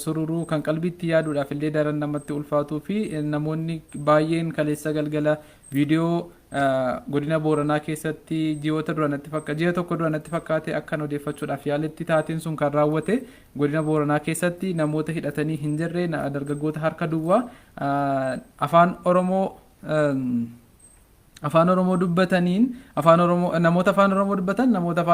sururuu kan qalbiitti yaaduudhaaf illee daran namatti ulfaatuu fi namoonni baay'een kaleessa galgala viidiyoo godina Booranaa keessatti ji'a tokko duranatti fakkaate akkan odeeffachuudhaaf yaaletti taateen sun kan raawwate godina Booranaa keessatti namoota hidhatanii hin jirre dargaggoota harka duwwaa afaan Oromoo namoota afaan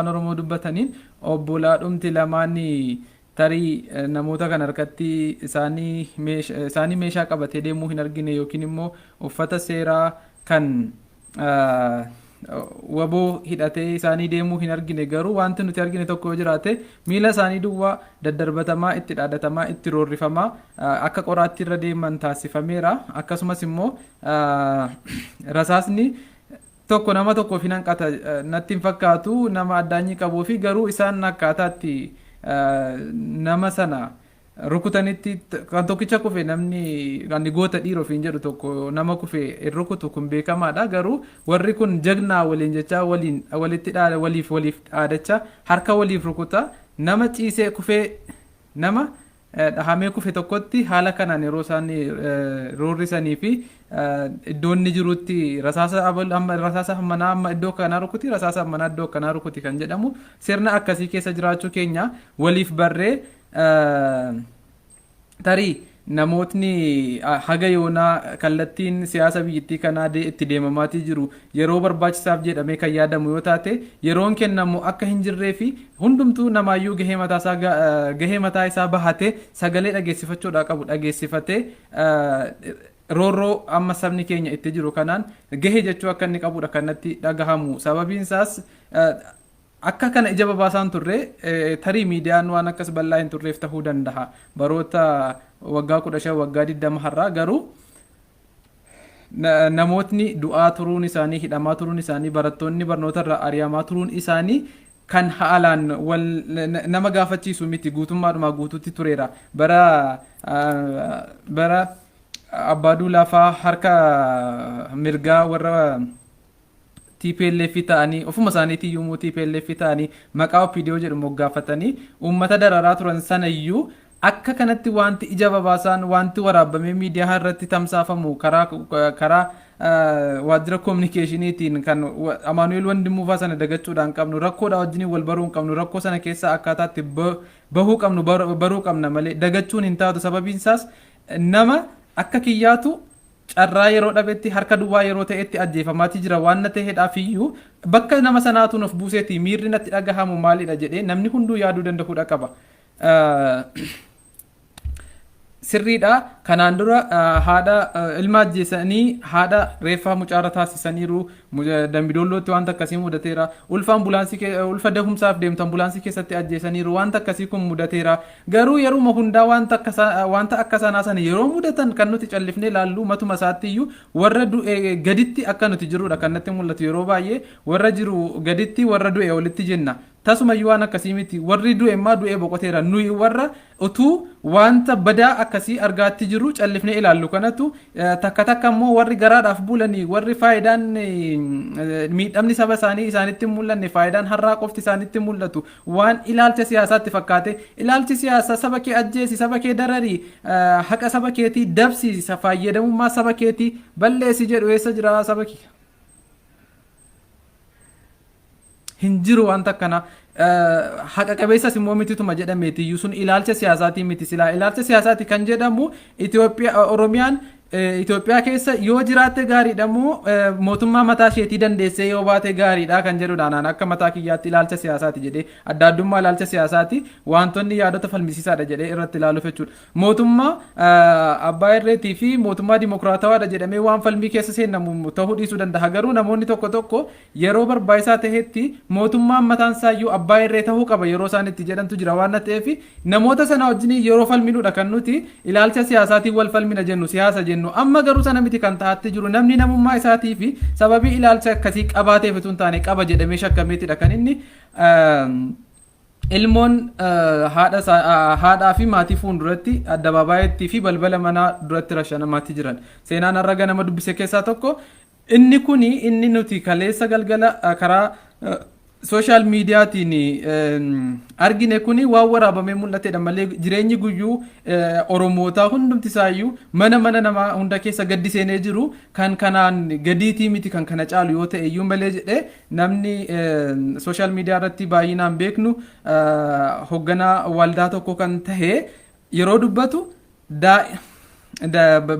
Oromoo dubbataniin obbolaadhumti lamaanii tarii namoota kan harkatti isaanii meeshaa qabatee deemuu hin argine yookiin immoo uffata seeraa kan waboo hidhatee isaanii deemuu hin argine garuu wanti nuti argine tokko yoo jiraate miila isaanii duwwaa daddarbatamaa itti dhaadatamaa itti roorrifamaa akka qoraatti irra deeman taasifameera akkasumas immoo rasaasni tokko nama tokkoof hin hanqata natti hin fakkaatu nama addaanyi qabuu fi garuu isaan akkaataatti nama sana rukutanitti kan tokkicha kufe namni kan goota dhiiroof hin jedhu tokko nama kufe rukutu kun beekamaadha garuu warri kun jagnaa waliin jecha walitti waliif dhaadacha harka waliif rukuta nama ciisee kufee nama dhahamee kufe tokkotti haala kanaan yeroo isaan roorrisanii fi iddoonni jirutti rasaasa manaa amma iddoo kanaa rukuti rasaasa manaa iddoo kanaa rukuti kan jedhamu sirna akkasii keessa jiraachuu keenya waliif barree tarii namootni haga yoonaa kallattiin siyaasa biyyattii kanaa itti deemamaatii jiru yeroo barbaachisaaf jedhamee kan yaadamu yoo taate yeroon kennamu akka hin jirree fi hundumtuu namaayyuu gahee mataa isaa bahatee sagalee dhageessifachuudhaa qabu dhageessifatee roorroo amma sabni keenya itti jiru kanaan gahee jechuu akka inni qabudha kanatti dhagahamu sababiin isaas akka kana ija babaasaan turre tarii miidiyaan waan akkas bal'aa hin turreef ta'uu danda'a baroota waggaa 15 waggaa 20 har'aa garuu namootni du'aa turuun isaanii hidhamaa turuun isaanii barattoonni barnoota irraa ari'amaa turuun isaanii kan haalaan nama gaafachiisu miti guutummaadhuma guutuutti tureera bara abbaaduu lafaa harka mirgaa warra TPLF ta'anii ofuma isaaniitii yommuu TPLF ta'anii maqaa OPDO jedhu moggaafatanii uummata dararaa turan sanayyuu akka kanatti wanti ija babaasaan wanti waraabamee miidiyaa irratti tamsaafamu karaa waajjira kominikeeshiniitiin kan Amaanu'eel Wandimmuufaa sana dagachuudhaan qabnu rakkoodhaa wajjin wal baruu qabnu rakkoo sana keessa akkaataatti bahuu qabnu baruu qabna malee dagachuun hin taatu sababiin isaas nama akka kiyyaatu carraa yeroo dhabetti harka duwwaa yeroo ta'etti ajjeefamaatii jira waan na ta'eedhaaf iyyuu bakka nama sanaatu nuuf buuseeti miirri natti dhagahamu maalidha jedhee namni hunduu yaaduu danda'uudha qaba. Sirriidha kanaan dura haadha ilma ajjeesanii haadha reeffaa mucaara taasisaniiru Dambidollootti wanta akkasii mudateera ulfa dahumsaaf deemtu ambulaansii keessatti ajjeesaniiru wanta akkasii kun mudateera garuu yeruma hundaa wanta akka sanaa sana yeroo mudatan kan nuti callifnee laallu matuma isaatti iyyuu warra du'e gaditti akka nuti jirudha kan natti mul'atu yeroo baay'ee warra jiru gaditti warra du'e olitti jenna tasumayyuu waan akkasii miti warri du'e immoo du'e boqoteera nuyi warra utuu wanta badaa akkasii argaatti jiru callifnee ilaallu kanatu takka immoo warri garaadhaaf bulanii warri faayidaan miidhamni saba isaanitti mul'anne faayidaan har'aa qofti isaanitti mul'atu waan ilaalcha siyaasaatti fakkaate ilaalchi siyaasaa saba kee ajjeesi saba kee dararii haqa saba keetii dabsiisa fayyadamummaa saba keetii balleessi jedhu eessa jira saba kee hin jiru wanta akkana haqa qabeessas immoo mitituma jedhameeti iyyuu sun ilaalcha siyaasaatii miti silaa ilaalcha siyaasaati kan jedhamu Oromiyaan Itoophiyaa keessa yoo jiraatte gaariidha moo mootummaa mataa isheetii dandeessee yoo baate gaariidha kan jedhudhaan akka mataa kiyyaatti ilaalcha siyaasaati jedhee adda addummaa ilaalcha siyaasaati wantoonni yaadota falmisiisaadha jedhee irratti ilaaluuf jechuudha. Mootummaa abbaa irreetii fi mootummaa dimokiraatawaadha jedhamee waan falmii keessa seenamu ta'uu dhiisuu danda'a garuu namoonni tokko yeroo barbaachisaa ta'etti mootummaan mataan isaayyuu abbaa irree ta'uu qaba yeroo isaan itti jedhantu jira waan ta'eef namoota sana wajjin yeroo falminuudha kan nuti ilaalcha siyaasaatiin wal falmina jennu siyaasa jennu amma garuu sana miti kan taa'atti jiru namni namummaa isaatii fi sababii ilaalcha akkasii qabaateef utuu hin taane qaba jedhamee shakkameetidha kan inni ilmoon haadhaa fi maatii fuulduratti addabaabaayettii fi balbala manaa duratti rashanamaatti jiran seenaan har'a ganama dubbise keessaa tokko inni nuti kaleessa galgala karaa sooshaal miidiyaatiin argine kuni waan waraabamee mul'atedha malee jireenyi guyyuu oromootaa hundumti isaayyuu mana namaa hunda keessa gaddi seenee jiru kan kanaan gadiitii miti kan kana caalu yoo ta'e iyyuu malee jedhee namni sooshaal miidiyaa irratti baay'inaan beeknu hoogganaa waldaa tokko kan tahe yeroo dubbatu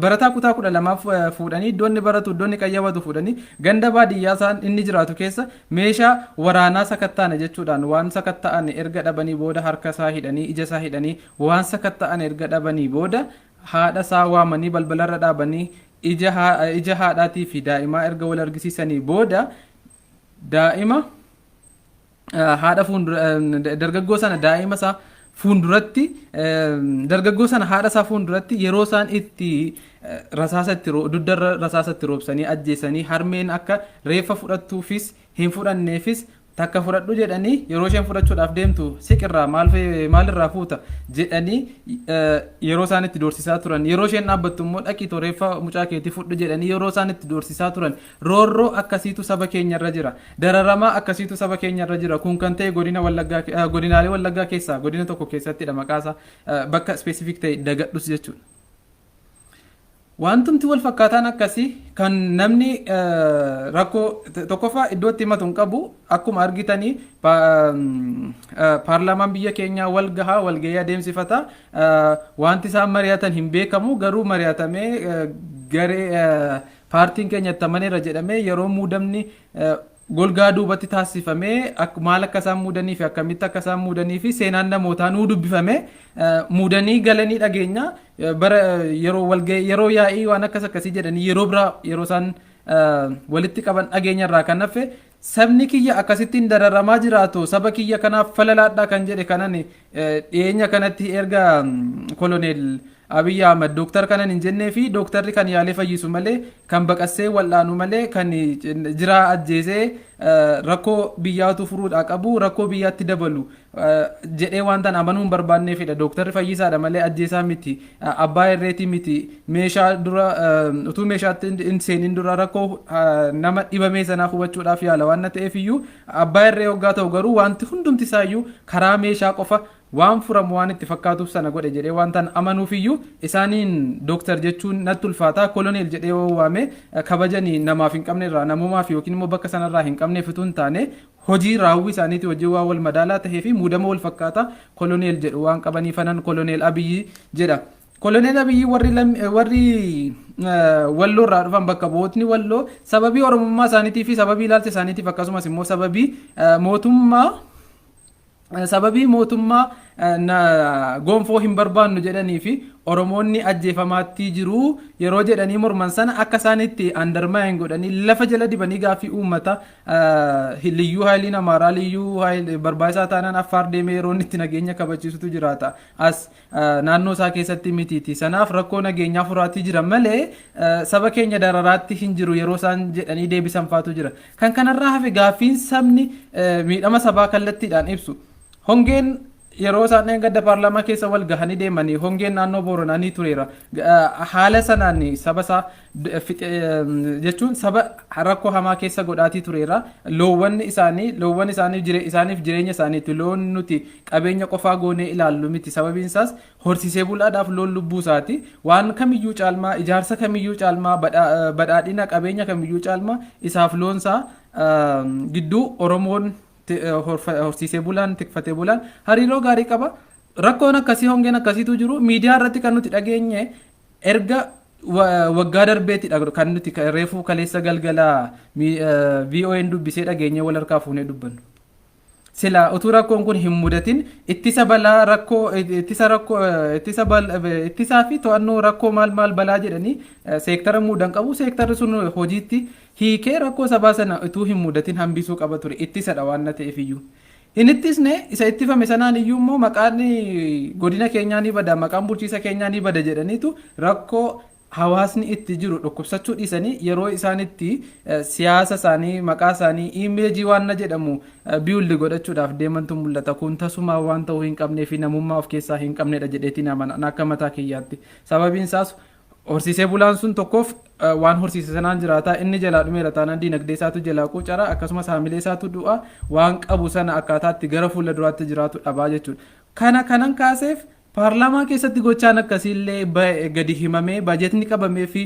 barataa kutaa 12 fuudhanii iddoonni baratu iddoonni qayyabatu fuudhanii ganda baadiyyaa isaan inni jiraatu keessa meeshaa waraanaa sakatta'an jechuudhaan waan sakatta'an erga dhabanii booda harka isaa hidhanii ija isaa hidhanii waan sakatta'an erga dhabanii booda haadha isaa waamanii balbalarra dhaabanii ija haadhaatii fi daa'imaa erga wal argisiisanii booda daa'ima haadha dargaggoo sana daa'ima isaa fuunduratti dargaggoo sana haadha isaa fuunduratti yeroo isaan itti duddarra rasaasatti roobsanii ajjeesanii harmeen akka reeffa fudhattuufis hin fudhanneefis takka fudhadhu jedhanii yeroo isheen fudhachuudhaaf deemtu siqirraa maalirraa fuuta jedhanii yeroo isaan itti doorsisaa turan yeroo isheen dhaabbattu immoo dhaqiitoo reeffa mucaa keetii fudhu jedhanii yeroo isaan itti doorsisaa turan roorroo akkasiitu saba keenyarra jira dararamaa akkasiitu saba keenyarra jira kun kan ta'e godinaalee wallaggaa keessaa godina tokko keessattidha maqaasaa bakka spesifik ta'e dagadhus jechuudha. Wantumti wal fakkaataan akkasii kan namni rakkoo tokkoffaa iddootti himatu hin qabu akkuma argitanii paarlaamaan biyya keenyaa walgahii adeemsifata wanti isaan mari'atan hin beekamu garuu mari'atamee garee paartiin keenya itti amaneera jedhamee yeroo muudamni golgaa duubatti taasifamee maal akka isaan muudanii fi akkamitti akka isaan muudanii fi seenaan namootaa nuu dubbifamee muudanii galanii dhageenya bara yeroo yaa'ii waan akkasii jedhanii yeroo biraa yeroo isaan walitti qaban dhageenyarraa kan hafe sabni kiyya akkasittiin dararamaa jiraatu saba kiyya kanaaf falalaadhaa kan jedhe kanan dhiyeenya kanatti erga koloneel Abiy Ahmed doktor kanan hin jennee fi doktorri kan yaalee fayyisu malee kan baqassee wal'aanu malee kan jiraa ajjeesee rakkoo biyyaatu furuudhaa qabu rakkoo biyyaatti dabalu jedhee waan tan amanuu hin barbaanneefidha doktorri fayyisaadha malee ajjeesaa miti abbaa irreetii miti meeshaa dura utuu meeshaatti hin seenin dura rakkoo nama dhibamee sanaa hubachuudhaaf yaala waan ta'eef iyyuu abbaa irree hoggaa ta'u garuu wanti hundumti isaayyuu karaa meeshaa qofa waan furamu waan itti fakkaatuuf sana godhe jedhee waan tan amanuuf iyyuu isaaniin doktor jechuun natti ulfaataa koloneel jedhee waame kabajanii namaaf hin qabnerraa namumaaf yookiin immoo bakka sanarraa hin qabneef utuu hin taane hojii raawwii isaaniitii hojii waan wal madaalaa tahee fi muudama wal fakkaata koloneel jedhu waan qabanii fanan koloneel Abiyyi jedha. Koloneel Abiyyi warri walloo irraa dhufan bakka bu'ootni walloo sababii oromummaa isaaniitii fi sababii ilaalcha isaaniitiif akkasumas immoo sababii mootummaa gonfoo hin barbaannu jedhanii fi oromoonni ajjeefamaatti jiru yeroo jedhanii morman sana akka isaanitti andarmaayin godhanii lafa jala dibanii gaaffii uummata liyyuu haayiliin amaaraa liyyuu haayil barbaachisaa taanaan affaar deemee yeroo itti nageenya kabachiisutu jiraata as naannoo isaa keessatti mitiiti sanaaf rakkoo nageenyaa furaatii jira malee saba keenya dararaatti hin jiru yeroo isaan jedhanii deebisan faatu jira kan kanarraa hafe gaaffiin sabni miidhama sabaa kallattiidhaan ibsu hongeen yeroo isaan gadda paarlaamaa keessa wal gahanii deemanii hongeen naannoo Booranaa ni tureera haala sanaan saba isaa jechuun saba rakkoo hamaa keessa godhaatii tureera loowwan isaaniif jireenya isaaniitti loon nuti qabeenya qofaa goonee ilaallu miti sababiin isaas horsiisee bulaadhaaf loon lubbuu isaati waan kamiyyuu caalmaa ijaarsa kamiyyuu caalmaa badhaadhina qabeenya kamiyyuu caalmaa isaaf loonsaa gidduu Oromoon horsiisee bulaan tikfatee bulaan hariiroo gaarii qaba rakkoon akkasii hongeen akkasiitu jiru miidiyaa irratti kan nuti dhageenye erga waggaa darbeetidha kan nuti reefuu kaleessa galgalaa VON dubbisee dhageenye wal harkaa fuunee dubbannu sila utuu rakkoon kun hin mudatin ittisa balaa rakkoo ittisaa fi to'annoo rakkoo maal balaa jedhanii seektara muudan qabu seektarri sun hojiitti hiikee rakkoo sabaa sana utuu hin mudatin hambisuu qaba ture ittisadha waan ta'eef iyyuu hin ittisne isa ittifame sanaan iyyuu immoo maqaan godina keenyaa ni bada maqaan bulchiisa keenyaa ni bada jedhaniitu rakkoo hawaasni itti jiru dhukkubsachuu dhiisanii yeroo isaanitti siyaasa isaanii maqaa isaanii imeejii waan jedhamu biyulli godhachuudhaaf deemantu mul'ata kun tasumaa waan ta'uu hin qabnee fi namummaa of keessaa hin qabnedha jedheetiin amanan akka mataa kiyyaatti sababiin isaas horsiisee bulaan sun tokkoof waan horsiise sanaan jiraata inni jalaa dhumeera taanaan diinagdee isaatu jalaa quucara akkasumas haamilee isaatu du'a waan qabu sana akkaataatti gara fuula duraatti jiraatu dhabaa jechuudha. Kanan kaaseef paarlaamaa keessatti gochaan akkasiillee gadi himamee baajetni qabamee fi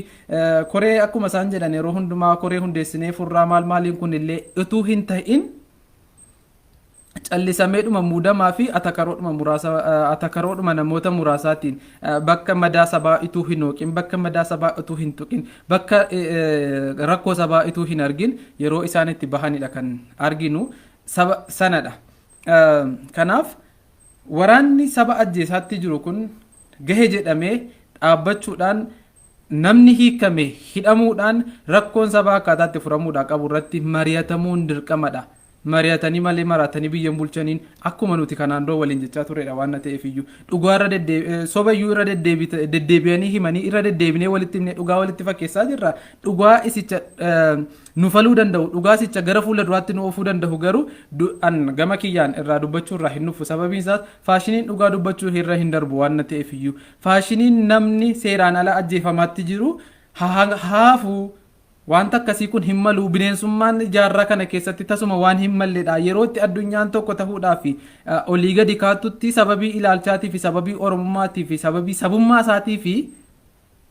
koree akkuma isaan jedhan yeroo hundumaa koree hundeessinee furraa maaliin kunillee utuu hin ta'in callisameedhuma muudamaa fi atakaroodhuma namoota muraasaatiin bakka madaa sabaa ituu hin hooqin bakka madaa sabaa ituu hin tuqin bakka rakkoo sabaa ituu hin argin yeroo isaan itti bahanidha kan arginu sanadha. Kanaaf waraanni saba ajjeesaatti jiru kun gahe jedhamee dhaabbachuudhaan namni hiikame hidhamuudhaan rakkoon sabaa akkaataatti furamuudhaa qabu irratti mari'atamuun dirqamadha. Mari'atanii malee maratanii biyyan bulchaniin akkuma nuti kanaan dura waliin jechaa turedha waan ta'eef iyyuu dhugaa irra sobayyuu irra deddeebi'anii himanii irra deddeebinee walitti himnee dhugaa walitti fakkeessaa jirra. Dhugaa isicha nu faluu danda'u dhugaa isicha gara fuula duraatti nu oofuu danda'u garuu gama kiyyaan irraa dubbachuu irraa hin nufu sababiin isaas faashiniin dhugaa dubbachuu irra hin darbu waan ta'eef iyyuu faashiniin namni seeraan ala ajjeefamaatti jiru haafuu. Wanta akkasii kun hin malu bineensummaan jaarraa kana keessatti tasuma waan hin malledha yerootti addunyaan tokko ta'uudhaa fi olii gadi kaatutti sababii ilaalchaatii fi sababii oromummaatii fi sababii sabummaa isaatii fi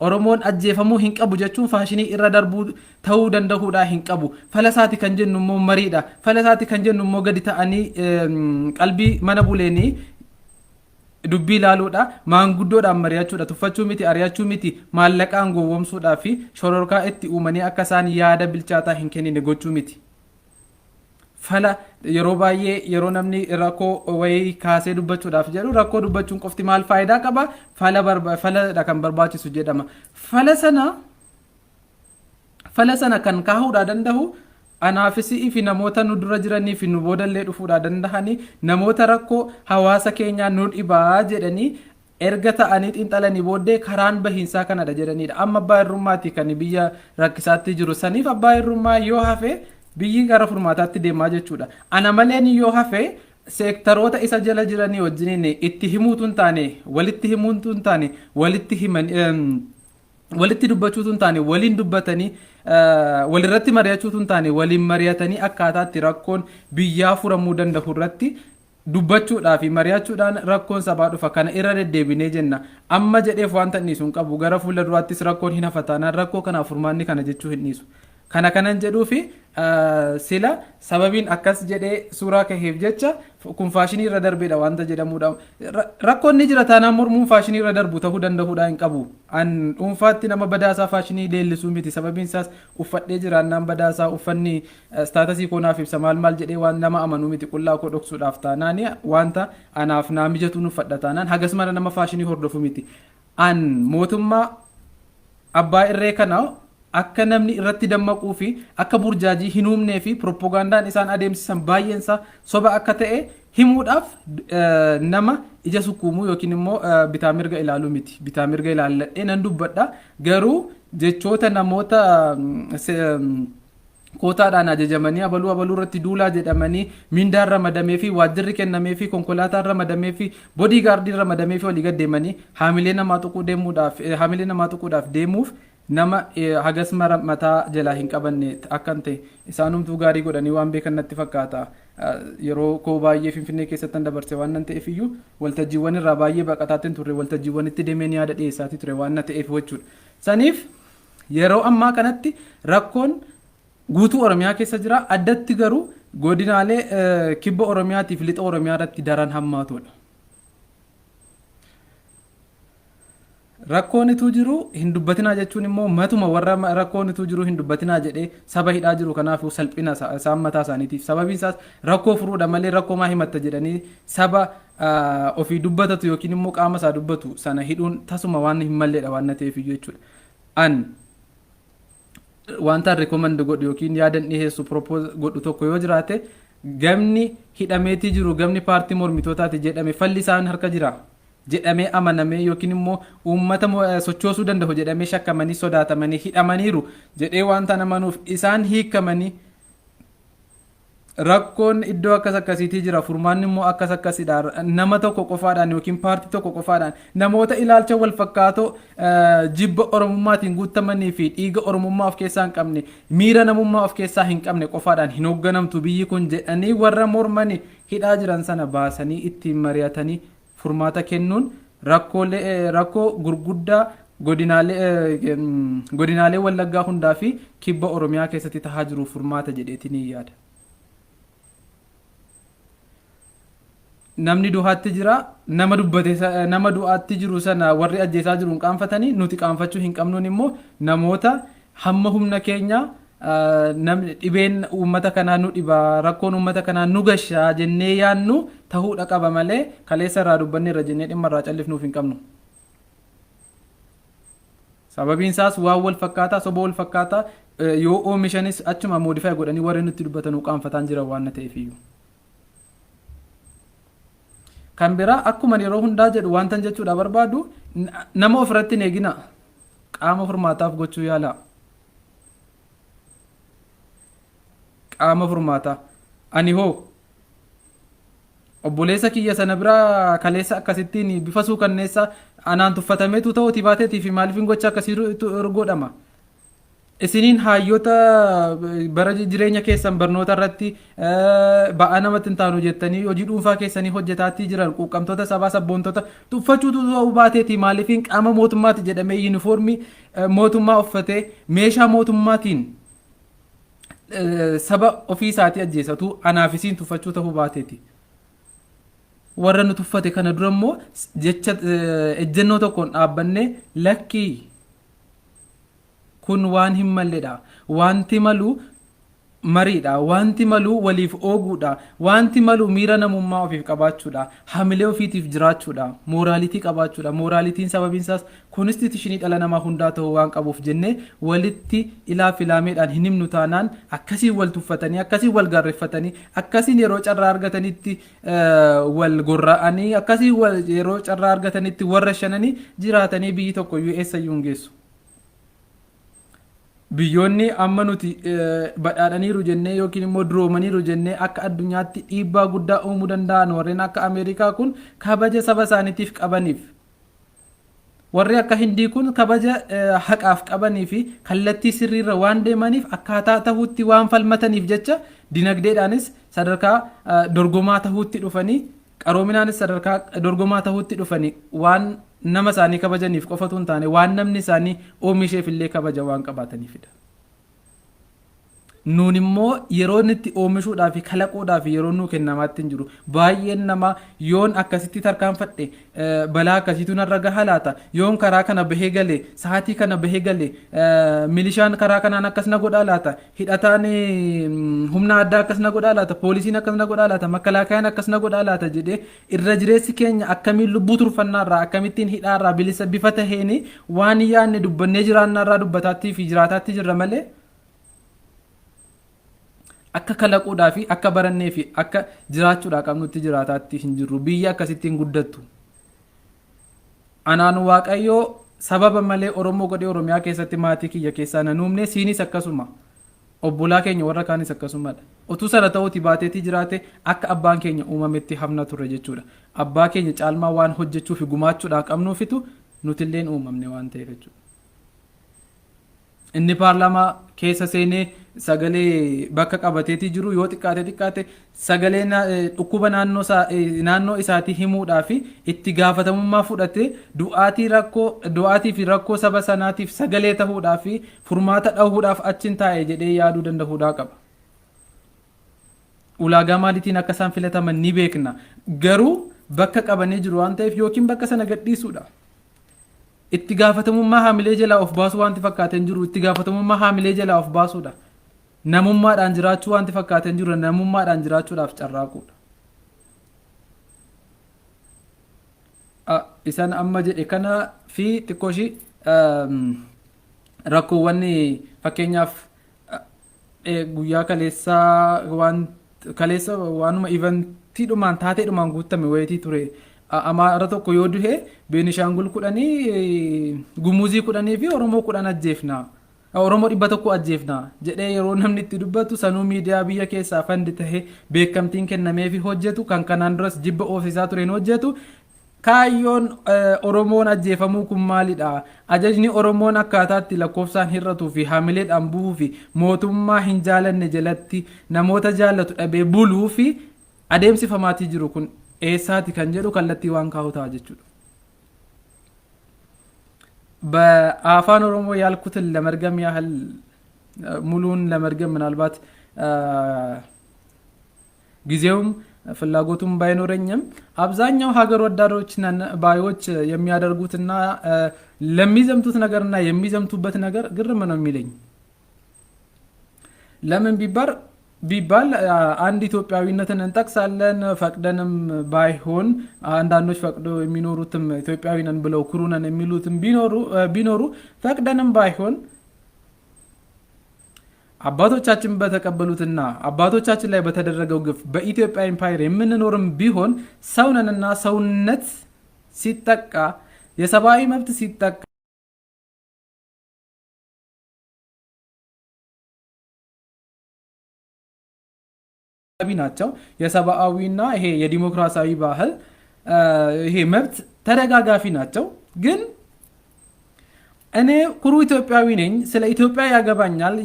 oromoon ajjeefamuu hin qabu jechuun faashinii irra darbuu ta'uu danda'uudhaa hin qabu. Fala isaati kan jennu immoo mariidha. Fala isaati kan jennu immoo gadi ta'anii qalbii mana buleenii dubbii ilaaluudha maanguddoodhaan mari'achuudha tuffachuu miti ari'achuu miti maallaqaan gowwoomsuudhaa fi shororkaa itti uumanii akka isaan yaada bilchaataa hin kennine gochuu miti. Fala yeroo baay'ee yeroo namni rakkoo wayii kaasee dubbachuudhaaf jedhu rakkoo dubbachuun qofti maal faayidaa qaba faladha kan barbaachisu jedhama. Fala sana kan kaahuudhaa danda'u anaafisii fi namoota nu dura jiranii fi nu boodallee dhufuudhaa dandahanii namoota rakkoo hawaasa keenyaa nu dhibaa jedhanii erga ta'anii xiinxalanii booddee karaan bahiinsaa kanadha jedhanidha. Amma abbaa hirrummaatii kan biyya rakkisaatti jiru saniif abbaa hirrummaa yoo hafe biyyi gara furmaataatti deemaa jechuudha. Ana maleen yoo hafe seektaroota isa jala jiranii wajjiniin itti himuutu hin taane walitti himuutu hin taane walitti dubbachuutu hin taane waliin dubbatanii walirratti mari'achuutu hin taane waliin mari'atanii akkaataatti rakkoon biyyaa furamuu danda'u irratti dubbachuudhaa fi mari'achuudhaan rakkoon sabaa dhufa kana irra deddeebinee jenna. Amma jedheef wanta dhiisu hin qabu gara fuula duraattis rakkoon hin hafataanaan rakkoo kanaaf furmaanni kana jechuu hin dhiisu. Kanan jedhuu fi sila sababiin akkas jedhee suuraa kaheef jecha kun faashinii irra darbeedha wanta jedhamudha. Rakkoon ni jira taanaan mormuun faashinii irra darbu ta'uu danda'uudha hin qabu. An dhuunfaatti nama badaasaa faashinii leellisuu miti sababiin isaas uffadhee jiraannaan badaasaa uffanni staatasii koonaaf ibsa maal jedhee waan nama amanuu miti qullaa koo dhoksuudhaaf taanaan wanta anaaf naa mijatuun uffadha taanaan hagas mara nama faashinii hordofu miti. An mootummaa abbaa irree kana akka namni irratti dammaquu fi akka burjaajii hin uumnee fi propagandaan isaan adeemsisan baay'eensa soba akka ta'e himuudhaaf nama ija sukkuumuu yookiin immoo bitaa mirga ilaaluu miti. Bitaa mirga ilaalladhee nan dubbadha garuu jechoota namoota kootaadhaan ajajamanii abaluu irratti duulaa jedhamanii mindaan ramadamee fi waajjirri kennamee fi konkolaataan ramadamee fi boodigaardiin ramadamee fi walii gaddeemanii haamilee namaa tuquudhaaf deemuuf nama hagas mara mataa jalaa hin qabanne akkan ta'e isaanumtuu gaarii godhanii waan beekan natti fakkaata. Yeroo koo baay'ee Finfinnee keessatti dabarse waan nan ta'eef iyyuu waltajjiiwwan irraa baay'ee baqataatiin turre waltajjiiwwanitti deemeen yaada dhiyeessaatii ture waan na ta'eef jechuudha. Saniif yeroo ammaa kanatti rakkoon guutuu Oromiyaa keessa jira addatti garuu godinaalee kibba Oromiyaatiif lixa Oromiyaa irratti daran hammaatudha. Rakkoonitu jiru hin dubbatinaa jechuun immoo matuma warra rakkoonitu jiru hin dubbatinaa jedhee saba hidhaa jiru kanaaf salphina isaan mataa isaaniitiif sababiin isaas rakkoo furuudha malee rakkoo maa himatta jedhanii saba ofii dubbatatu yookiin immoo qaama isaa dubbatu sana hidhuun tasuma waan hin malleedha waan ta'eef jechuudha. An wanta rekommand godhu yookiin yaadan dhiheessu propose godhu tokko yoo jiraate gamni hidhameetii jiru gamni paartii mormitootaati jedhame falli isaan harka jira. Jedhamee amanamee yookiin immoo uummata sochoosuu danda'u jedhamee shakkamanii sodaatamanii hidhamaniiru jedhee wanta namanuuf isaan hiikamanii rakkoon iddoo akkas akkasiitii jira furmaanni immoo akkas akkasidha nama tokko qofaadhaan yookiin paartii tokko qofaadhaan namoota ilaalcha wal fakkaatoo jibba oromummaatiin guutamanii fi dhiiga oromummaa of keessaa hin qabne miira namummaa of keessaa hin qabne qofaadhaan hin hoogganamtu biyyi kun jedhanii warra mormanii hidhaa jiran sana baasanii ittiin mari'atanii furmaata kennuun rakkoo gurguddaa godinaalee wallaggaa hundaa fi kibba oromiyaa keessatti tahaa jiru furmaata jedheetiin yaada. namni du'aatti jira nama dubbate nama du'aatti jiru sana warri ajjeesaa jiru qaanfatanii nuti qaanfachuu hin qabnuun immoo namoota hamma humna keenya namni dhibeen uummata kanaa nu dhiba rakkoon uummata kanaa nu gashaa jennee yaannu ta'uudha qaba malee kaleessa irraa dubbanne irra jennee dhimma irraa callifnuuf hin qabnu. sababiin isaas waan wal fakkaataa soba wal fakkaataa yoo oomishanis achuma moodifaa godhanii warri nutti dubbatanuu qaanfataan jira waan ta'eefiyyuu. kan biraa akkuma yeroo hundaa jedhu wantan jechuudha barbaadu nama ofirratti hin eegina qaama furmaataaf gochuu yaala. qaama furmaataa ani hoo obboleessa kiyya sana bira kaleessa akkasittiin bifa suukanneessa anaan tuffatameetu ta'uuti baateetii fi maaliif hin gocha akkasii godhama. isiniin hayyoota bara jireenya keessan barnoota irratti ba'aa namatti hin taanu jettanii hojii dhuunfaa keessanii hojjetaatti jiran quuqqamtoota sabaa sabboontota tuffachuutu ta'uu baateetii maaliif qaama mootummaati jedhamee yuunifoormii mootummaa uffatee meeshaa mootummaatiin saba ofii isaatii ajjeesatu anaafisiin tuffachuu ta'uu baateeti. warra nu tuffate kana dura immoo jecha ejjennoo tokkoon dhaabbanne lakkii kun waan hin malledha wanti malu mariidha wanti malu waliif ooguudha wanti malu miira namummaa ofiif qabaachuudha hamilee ofiitiif jiraachuudha mooraalitii qabaachuudha mooraalitiin sababiin isaas konstitushinii dhala namaa hundaa ta'uu waan qabuuf jennee walitti ilaaf ilaameedhaan hin himnu taanaan akkasiin wal tuffatanii akkasiin wal gaarreeffatanii akkasiin yeroo carraa argatanitti wal gorra'anii akkasiin yeroo carraa argatanitti warra shananii jiraatanii biyyi tokko iyyuu eessayyuu hin geessu. biyyoonni amma nuti badhaadhaniiru jennee yookiin immoo duroomaniiru jennee akka addunyaatti dhiibbaa guddaa uumuu danda'an warreen akka Ameerikaa kun kabaja saba isaaniitiif qabaniif warri akka Hindii kun kabaja haqaaf qabanii fi kallattii sirriirra waan deemaniif akkaataa ta'uutti waan falmataniif jecha dinagdeedhaanis sadarkaa dorgomaa ta'uutti dhufanii qaroominaanis sadarkaa dorgomaa ta'uutti dhufanii waan nama isaanii kabajaniif qofatu hin taane waan namni isaanii oomisheef illee kabaja waan qabaataniifidha. nuun immoo yeroo itti oomishuudhaaf kalaquudhaaf yeroo nuu kennamaatti hin jiru baay'een nama yoon akkasitti tarkaanfadhe balaa akkasiitu narra gaha laata yoon karaa kana bahee galee sa'aatii kana bahee galee milishaan karaa kanaan akkas na godhaa laata hidhataan humna addaa akkas na godhaa laata poolisiin akkas na godhaa laata makkalaakayaan akkas na godhaa laata jedhee irra jireessi keenya akkamiin lubbuu turfannaarraa akkamittiin hidhaarraa bilisa bifa taheeni waan yaanne dubbannee jiraannaarraa dubbataattii fi jiraataatti jirra malee akka kalaquudhaa fi akka barannee fi akka jiraachuudhaa qabnutti jiraataatti hin jirru biyya akkasittiin guddattu. anaan waaqayyoo sababa malee oromoo godhee oromiyaa keessatti maatii kiyya keessaa nanuumne siinis akkasuma obbolaa keenya warra kaanis akkasumadha. otuu sana ta'uuti baateetii jiraate akka abbaan keenya uumametti hafna turre jechuudha. abbaa keenya caalmaa waan hojjechuu fi gumaachuudhaa qabnuufitu nutilleen uumamne waan ta'eef jechuudha. inni paarlaamaa keessa seenee sagalee bakka qabateetii jiru yoo xiqqaate sagalee dhukkuba naannoo isaatii himuudhaa fi itti gaafatamummaa fudhatee du'aatii fi rakkoo saba sanaatiif sagalee ta'uudhaa fi furmaata dhahuudhaaf achiin taa'e jedhee yaaduu danda'uudhaa qaba. ulaagaa maaliitiin akka isaan filataman ni beekna garuu bakka qabanii jiru waan ta'eef yookiin bakka sana gadhiisuudha. itti gaafatamummaa haamilee jalaa of baasuu wanti fakkaateen jiru itti gaafatamummaa haamilee jalaa of baasuudha. namummaadhaan jiraachuu wanti fakkaateen jiru namummaadhaan jiraachuudhaaf carraaquudha. isaan amma jedhe kana fi xiqqooshi rakkoowwan fakkeenyaaf guyyaa kaleessa waanuma ivantiidhumaan taateedhumaan guutame wayitii ture. amaara tokko yoo duhe beenishaangul 10 gumuzii 10 fi oromoo 10 ajjeefna ኦሮሞ ዲበተኩ አጀፍና ጀዴ የሮ ነምኒ ትዱበቱ ሰኑ ሚዲያ ብየ ኬሳ ፈንድ ተሄ ቤከምቲን ከነሜፊ ሆጀቱ ካንካናን ድረስ ጅበ ኦፊሳ ቱሬን ሆጀቱ ካዮን ኦሮሞን አጀፈሙ ኩማሊዳ አጀጅኒ ኦሮሞን አካታቲ ለኮፍሳን ሂረቱ ፊ ሀሚሌድ አንቡ ፊ ሞቱማ ሂንጃለነ ጀለቲ ነሞተ ጃለቱ ደቤ ቡሉ ፊ አደምሲ ፈማቲ ጅሩ ኩን ኤሳቲ ከንጀዱ ከለቲ ዋን ካሁታ ጀቹ በአፋን ኦሮሞ ያልኩትን ለመርገም ያህል ሙሉን ለመርገም ምናልባት ጊዜውም ፍላጎቱም ባይኖረኝም አብዛኛው ሀገር ወዳዶች ባዮች የሚያደርጉትና ለሚዘምቱት ነገርና የሚዘምቱበት ነገር ግርም ነው የሚለኝ። ለምን ቢባል አንድ ኢትዮጵያዊነትን እንጠቅሳለን ፈቅደንም ባይሆን አንዳንዶች ፈቅዶ የሚኖሩትም ኢትዮጵያዊ ነን ብለው ኩሩነን የሚሉትም ቢኖሩ ፈቅደንም ባይሆን አባቶቻችን በተቀበሉትና አባቶቻችን ላይ በተደረገው ግፍ በኢትዮጵያ ኢምፓየር የምንኖርም ቢሆን ሰውነንና ሰውነት ሲጠቃ የሰብአዊ መብት ሲጠቃ ናቸው። የሰብአዊና ይሄ የዲሞክራሲያዊ ባህል ይሄ መብት ተደጋጋፊ ናቸው። ግን እኔ ኩሩ ኢትዮጵያዊ ነኝ፣ ስለ ኢትዮጵያ ያገባኛል፣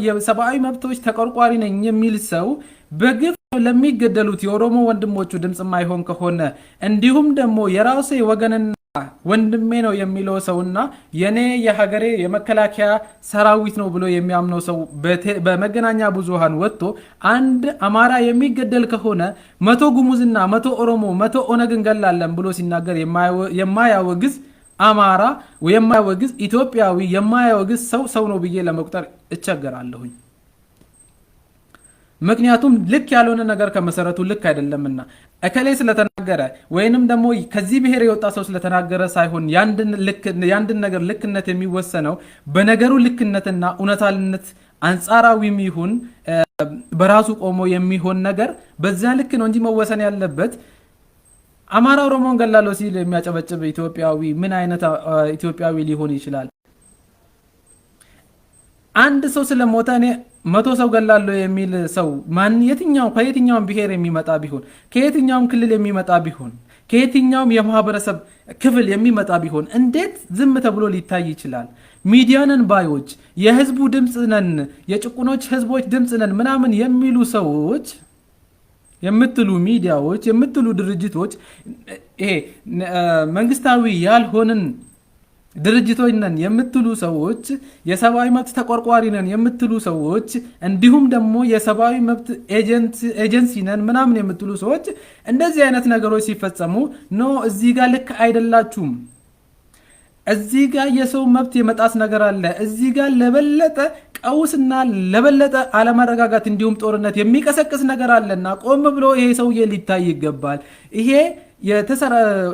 የሰብአዊ መብቶች ተቆርቋሪ ነኝ የሚል ሰው በግፍ ለሚገደሉት የኦሮሞ ወንድሞቹ ድምጽ ማይሆን ከሆነ እንዲሁም ደግሞ የራሴ ወገንና ወንድሜ ነው የሚለው ሰውና የኔ የሀገሬ የመከላከያ ሰራዊት ነው ብሎ የሚያምነው ሰው በመገናኛ ብዙሃን ወጥቶ አንድ አማራ የሚገደል ከሆነ 100 ጉሙዝና 100 ኦሮሞ 100 ኦነግ እንገላለን ብሎ ሲናገር የማያወግዝ አማራ የማያወግዝ ኢትዮጵያዊ የማያወግዝ ሰው ነው ብዬ ለመቁጠር እቸገራለሁኝ። ምክንያቱም ልክ ያልሆነ ነገር ከመሰረቱ ልክ አይደለምና እከሌ ስለተናገረ ወይንም ደግሞ ከዚህ ብሔር የወጣ ሰው ስለተናገረ ሳይሆን ያንድን ነገር ልክነት የሚወሰነው በነገሩ ልክነትና እውነታነት አንጻራዊም ይሁን በራሱ ቆሞ የሚሆን ነገር በዛ ልክ ነው እንጂ መወሰን ያለበት አማራ ኦሮሞን ገላለው ሲል የሚያጨበጭብ ኢትዮጵያዊ ምን አይነት ኢትዮጵያዊ ሊሆን ይችላል? አንድ ሰው ስለሞተ እኔ 100 ሰው ገላለው የሚል ሰው ከየትኛውም ብሔር የሚመጣ ቢሆን ከየትኛውም ክልል የሚመጣ ቢሆን ከየትኛውም የማህበረሰብ ክፍል የሚመጣ ቢሆን እንዴት ዝም ተብሎ ሊታይ ይችላል? ሚዲያንን ባዮች የህዝቡ ድምጽ ነን የጭቁኖች ህዝቦች ድምጽ ነን ምናምን የሚሉ ሰዎች የምትሉ ሚዲያዎች የምትሉ ድርጅቶች ይሄ መንግስታዊ ያልሆነን ድርጅቶች ነን የምትሉ ሰዎች የሰብአዊ መብት ተቆርቋሪ ነን የምትሉ ሰዎች እንዲሁም ደግሞ የሰብአዊ መብት ኤጀንሲ ነን ምናምን የምትሉ ሰዎች እንደዚህ አይነት ነገሮች ሲፈጸሙ እዚህ ጋር ልክ አይደላችሁም፣ እዚህ ጋር የሰው መብት የመጣስ ነገር አለ፣ እዚህ ጋር ለበለጠ ቀውስና ለበለጠ አለመረጋጋት እንዲሁም ጦርነት የሚቀሰቅስ ነገር አለና ቆም ብሎ ይሄ ሰውዬ ሊታይ ይገባል።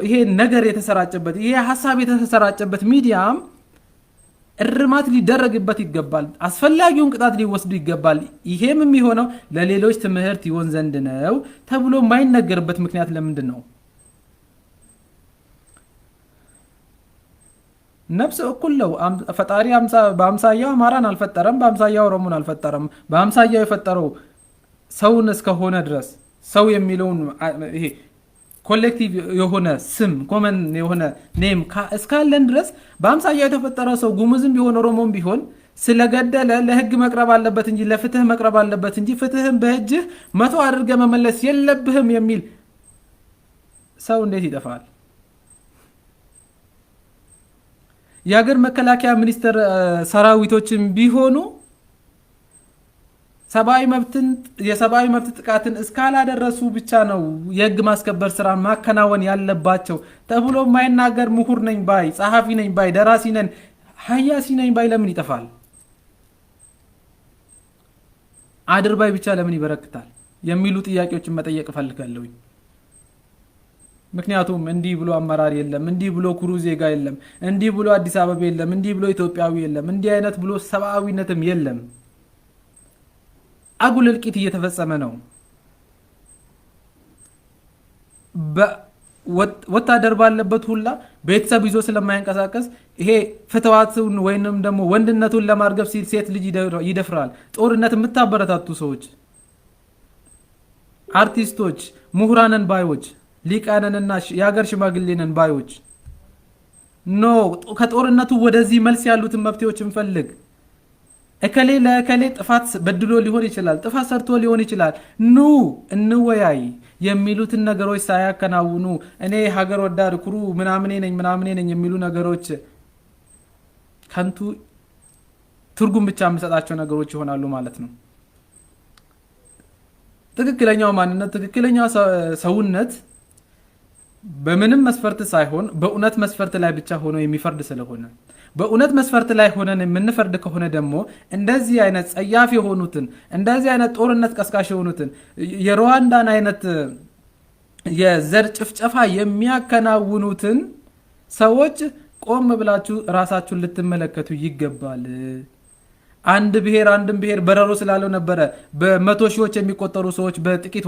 ይሄ ነገር የተሰራጨበት ይሄ ሐሳብ የተሰራጨበት ሚዲያም እርማት ሊደረግበት ይገባል፣ አስፈላጊውን ቅጣት ሊወስዱ ይገባል። ይሄም የሚሆነው ለሌሎች ትምህርት ይሆን ዘንድ ነው ተብሎ የማይነገርበት ምክንያት ለምንድን ነው? ነፍስ እኩል ነው። ፈጣሪ በአምሳያው አማራን አልፈጠረም፣ በአምሳያው ኦሮሞን አልፈጠረም። በአምሳያው የፈጠረው ሰውን እስከሆነ ድረስ ሰው የሚለውን ይሄ ኮሌክቲቭ የሆነ ስም ኮመን የሆነ ኔም እስካለን ድረስ በአምሳያው የተፈጠረው ሰው ጉሙዝም ቢሆን ኦሮሞም ቢሆን ስለገደለ ለህግ መቅረብ አለበት እንጂ ለፍትህ መቅረብ አለበት እንጂ ፍትህን በእጅህ 100 አድርገህ መመለስ የለብህም የሚል ሰው እንዴት ይጠፋል? የሀገር መከላከያ ሚኒስቴር ሰራዊቶችን ቢሆኑ የሰብአዊ መብት ጥቃትን እስካላደረሱ ብቻ ነው የህግ ማስከበር ስራ ማከናወን ያለባቸው ተብሎ ማይናገር ምሁር ነኝ ባይ ጸሐፊ ነኝ ባይ ደራሲ ነኝ ሀያሲ ነኝ ባይ ለምን ይጠፋል? አድርባይ ብቻ ለምን ይበረክታል? የሚሉ ጥያቄዎችን መጠየቅ እፈልጋለሁ። ምክንያቱም እንዲህ ብሎ አመራር የለም፣ እንዲህ ብሎ ኩሩ ዜጋ የለም፣ እንዲህ ብሎ አዲስ አበባ የለም፣ እንዲህ ብሎ ኢትዮጵያዊ የለም፣ እንዲህ አይነት ብሎ ሰብአዊነትም የለም። አጉል እልቂት እየተፈጸመ ነው። ወታደር ባለበት ሁላ ቤተሰብ ይዞ ስለማይንቀሳቀስ ይሄ ፍትዋቱን ወይንም ደግሞ ወንድነቱን ለማርገብ ሲል ሴት ልጅ ይደፍራል። ጦርነት የምታበረታቱ ሰዎች፣ አርቲስቶች፣ ምሁራንን ባዮች፣ ሊቃንንና የሀገር ሽማግሌንን ባዮች ኖ ከጦርነቱ ወደዚህ መልስ ያሉትን መፍትሄዎች እንፈልግ። እከሌ ለእከሌ ጥፋት በድሎ ሊሆን ይችላል፣ ጥፋት ሰርቶ ሊሆን ይችላል፣ ኑ እንወያይ የሚሉትን ነገሮች ሳያከናውኑ እኔ ሀገር ወዳድ ኩሩ ምናምኔ ነኝ የሚሉ ነገሮች ከንቱ ትርጉም ብቻ የምሰጣቸው ነገሮች ይሆናሉ ማለት ነው። ትክክለኛው ማንነት፣ ትክክለኛው ሰውነት በምንም መስፈርት ሳይሆን በእውነት መስፈርት ላይ ብቻ ሆኖ የሚፈርድ ስለሆነ በእውነት መስፈርት ላይ ሆነን የምንፈርድ ከሆነ ደግሞ እንደዚህ አይነት ጸያፍ የሆኑትን እንደዚህ አይነት ጦርነት ቀስቃሽ የሆኑትን የሩዋንዳን አይነት የዘር ጭፍጨፋ የሚያከናውኑትን ሰዎች ቆም ብላችሁ ራሳችሁን ልትመለከቱ ይገባል። አንድን ብሔር በረሮ ስላለው ነበረ በመቶ ሺዎች የሚቆጠሩ ሰዎች በጥቂት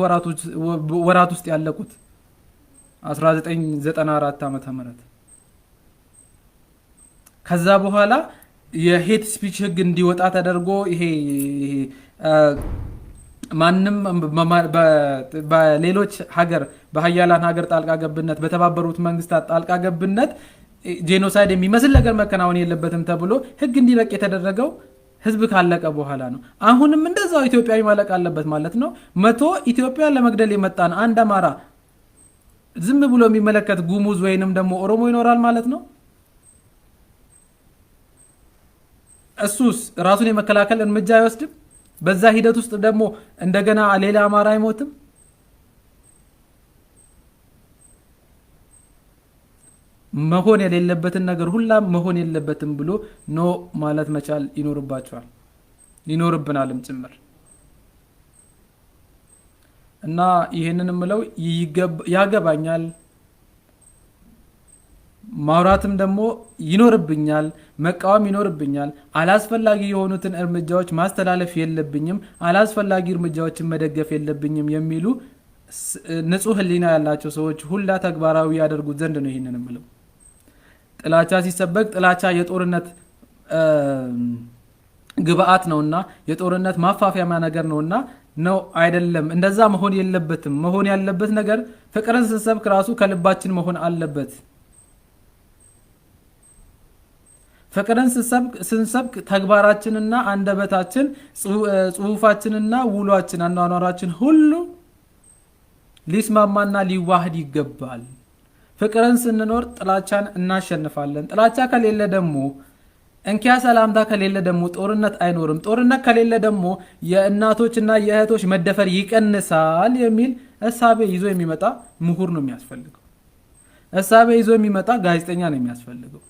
ወራት ውስጥ ያለቁት 1994 ዓመተ ምህረት ከዛ በኋላ የሄት ስፒች ህግ እንዲወጣ ተደርጎ ይሄ ማንም በሌሎች ሀገር በሀያላን ሀገር ጣልቃ ገብነት በተባበሩት መንግስታት ጣልቃ ገብነት ጄኖሳይድ የሚመስል ነገር መከናወን የለበትም ተብሎ ህግ እንዲረቅ የተደረገው ህዝብ ካለቀ በኋላ ነው። አሁንም እንደዛው ኢትዮጵያዊ ማለቅ አለበት ማለት ነው። 100 ኢትዮጵያን ለመግደል የመጣን አንድ አማራ ዝም ብሎ የሚመለከት ጉሙዝ ወይንም ደግሞ ኦሮሞ ይኖራል ማለት ነው። እሱስ ራሱን የመከላከል እርምጃ አይወስድም? በዛ ሂደት ውስጥ ደግሞ እንደገና ሌላ አማራ አይሞትም? መሆን የሌለበትን ነገር ሁላ መሆን የለበትም ብሎ ኖ ማለት መቻል ይኖርባቸዋል፣ ይኖርብናልም ጭምር። እና ይሄንን ምለው ያገባኛል፣ ማውራትም ደግሞ ይኖርብኛል፣ መቃወም ይኖርብኛል። አላስፈላጊ የሆኑትን እርምጃዎች ማስተላለፍ የለብኝም፣ አላስፈላጊ እርምጃዎችን መደገፍ የለብኝም የሚሉ ንጹህ ህሊና ያላቸው ሰዎች ሁላ ተግባራዊ ያደርጉት ዘንድ ነው ይሄንን ምለው። ጥላቻ ሲሰበክ ጥላቻ የጦርነት ግብአት ነውና የጦርነት ማፋፊያማ ነገር ነውና ነው አይደለም። እንደዛ መሆን የለበትም። መሆን ያለበት ነገር ፍቅርን ስንሰብክ ራሱ ከልባችን መሆን አለበት። ፍቅርን ስንሰብክ ተግባራችንና አንደበታችን፣ ጽሁፋችንና ውሏችን፣ አኗኗራችን ሁሉ ሊስማማና ሊዋህድ ይገባል። ፍቅርን ስንኖር ጥላቻን እናሸንፋለን። ጥላቻ ከሌለ ደግሞ እንኪያ ሰላምታ ከሌለ ደግሞ ጦርነት አይኖርም። ጦርነት ከሌለ ደግሞ የእናቶችና የእህቶች መደፈር ይቀንሳል የሚል እሳቤ ይዞ የሚመጣ ምሁር ነው የሚያስፈልገው። እሳቤ ይዞ የሚመጣ ጋዜጠኛ ነው የሚያስፈልገው።